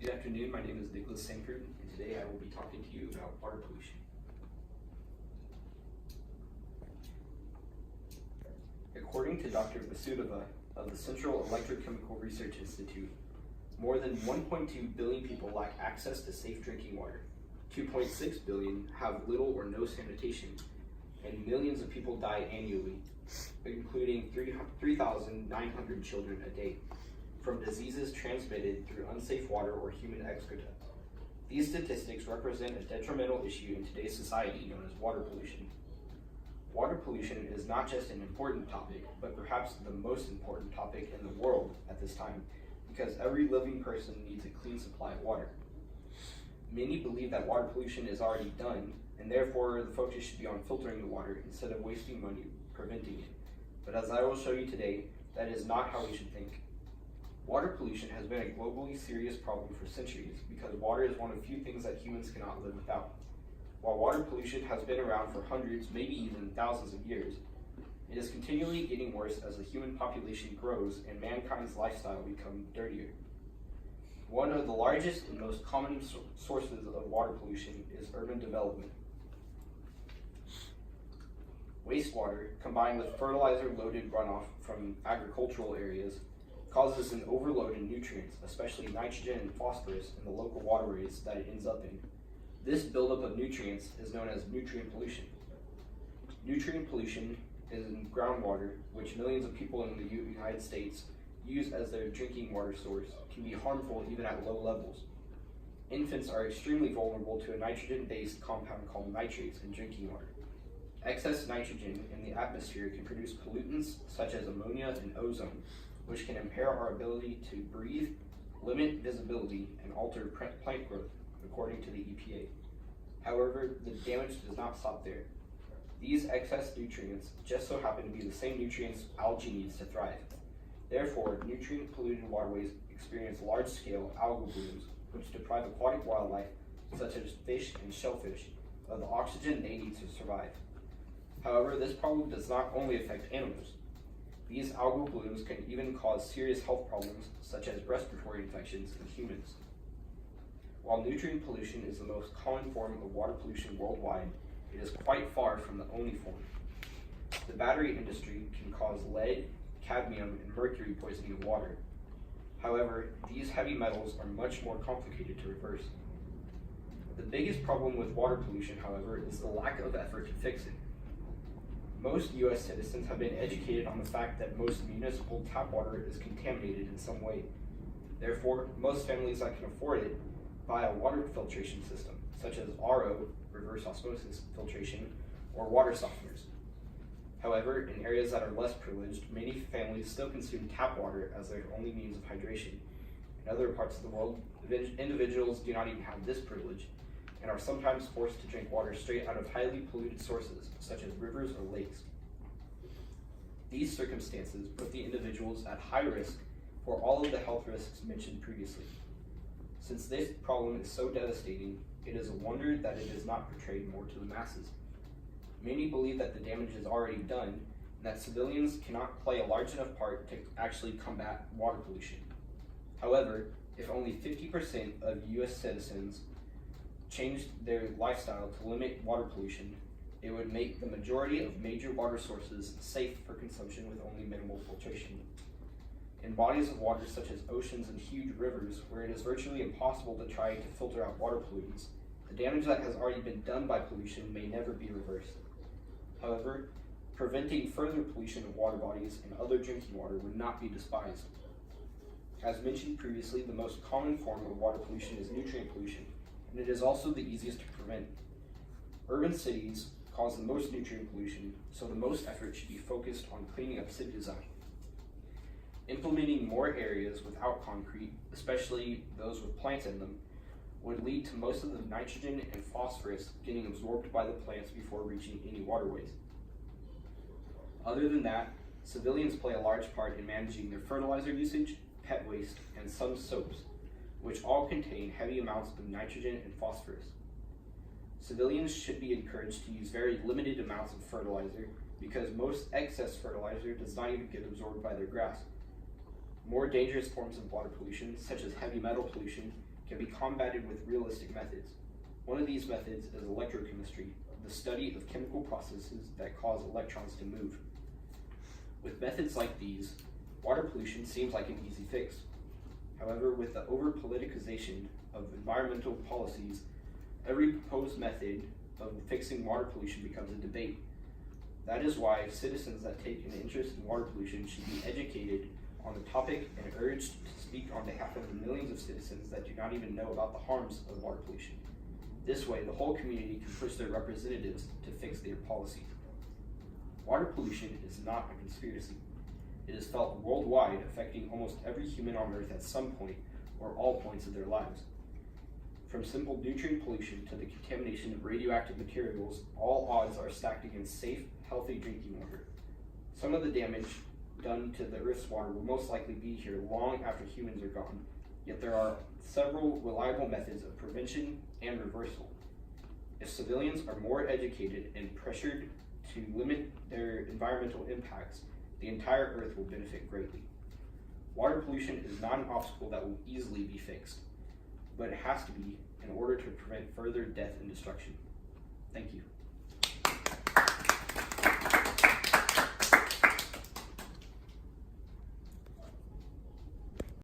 Good afternoon, my name is Nicholas Sanford, and today I will be talking to you about water pollution. According to Dr. Vasudeva of the Central Electrochemical Research Institute, more than 1.2 billion people lack access to safe drinking water. 2.6 billion have little or no sanitation, and millions of people die annually, including 3,900 children a day, from diseases transmitted through unsafe water or human excreta. These statistics represent a detrimental issue in today's society known as water pollution. Water pollution is not just an important topic, but perhaps the most important topic in the world at this time, because every living person needs a clean supply of water. Many believe that water pollution is already done, and therefore the focus should be on filtering the water instead of wasting money preventing it. But as I will show you today, that is not how we should think. Water pollution has been a globally serious problem for centuries because water is one of the few things that humans cannot live without. While water pollution has been around for hundreds, maybe even thousands of years, it is continually getting worse as the human population grows and mankind's lifestyle becomes dirtier. One of the largest and most common sources of water pollution is urban development. Wastewater, combined with fertilizer-loaded runoff from agricultural areas, causes an overload in nutrients, especially nitrogen and phosphorus, in the local waterways that it ends up in. This buildup of nutrients is known as nutrient pollution. Nutrient pollution in groundwater, which millions of people in the United States use as their drinking water source, can be harmful even at low levels. Infants are extremely vulnerable to a nitrogen-based compound called nitrates in drinking water. Excess nitrogen in the atmosphere can produce pollutants such as ammonia and ozone, which can impair our ability to breathe, limit visibility, and alter plant growth, according to the EPA. However, the damage does not stop there. These excess nutrients just so happen to be the same nutrients algae needs to thrive. Therefore, nutrient-polluted waterways experience large-scale algal blooms, which deprive aquatic wildlife, such as fish and shellfish, of the oxygen they need to survive. However, this problem does not only affect animals. These algal blooms can even cause serious health problems, such as respiratory infections in humans. While nutrient pollution is the most common form of water pollution worldwide, it is quite far from the only form. The battery industry can cause lead, cadmium, and mercury poisoning of water. However, these heavy metals are much more complicated to reverse. The biggest problem with water pollution, however, is the lack of effort to fix it. Most U.S. citizens have been educated on the fact that most municipal tap water is contaminated in some way. Therefore, most families that can afford it buy a water filtration system, such as RO, reverse osmosis filtration, or water softeners. However, in areas that are less privileged, many families still consume tap water as their only means of hydration. In other parts of the world, individuals do not even have this privilege and are sometimes forced to drink water straight out of highly polluted sources, such as rivers or lakes. These circumstances put the individuals at high risk for all of the health risks mentioned previously. Since this problem is so devastating, it is a wonder that it is not portrayed more to the masses. Many believe that the damage is already done, and that civilians cannot play a large enough part to actually combat water pollution. However, if only 50% of U.S. citizens changed their lifestyle to limit water pollution, it would make the majority of major water sources safe for consumption with only minimal filtration. In bodies of water such as oceans and huge rivers, where it is virtually impossible to try to filter out water pollutants, the damage that has already been done by pollution may never be reversed. However, preventing further pollution of water bodies and other drinking water would not be despised. As mentioned previously, the most common form of water pollution is nutrient pollution, and it is also the easiest to prevent. Urban cities cause the most nutrient pollution, so the most effort should be focused on cleaning up city design. Implementing more areas without concrete, especially those with plants in them, would lead to most of the nitrogen and phosphorus getting absorbed by the plants before reaching any waterways. Other than that, civilians play a large part in managing their fertilizer usage, pet waste, and some soaps, which all contain heavy amounts of nitrogen and phosphorus. Civilians should be encouraged to use very limited amounts of fertilizer because most excess fertilizer does not even get absorbed by their grass. More dangerous forms of water pollution, such as heavy metal pollution, can be combated with realistic methods. One of these methods is electrochemistry, the study of chemical processes that cause electrons to move. With methods like these, water pollution seems like an easy fix. However, with the over-politicization of environmental policies, every proposed method of fixing water pollution becomes a debate. That is why citizens that take an interest in water pollution should be educated on the topic and urged to speak on behalf of the millions of citizens that do not even know about the harms of water pollution. This way, the whole community can push their representatives to fix their policies. Water pollution is not a conspiracy. It is felt worldwide, affecting almost every human on Earth at some point or all points of their lives. From simple nutrient pollution to the contamination of radioactive materials, all odds are stacked against safe, healthy drinking water. Some of the damage done to the Earth's water will most likely be here long after humans are gone, yet there are several reliable methods of prevention and reversal. If civilians are more educated and pressured to limit their environmental impacts, the entire Earth will benefit greatly. Water pollution is not an obstacle that will easily be fixed, but it has to be in order to prevent further death and destruction. Thank you.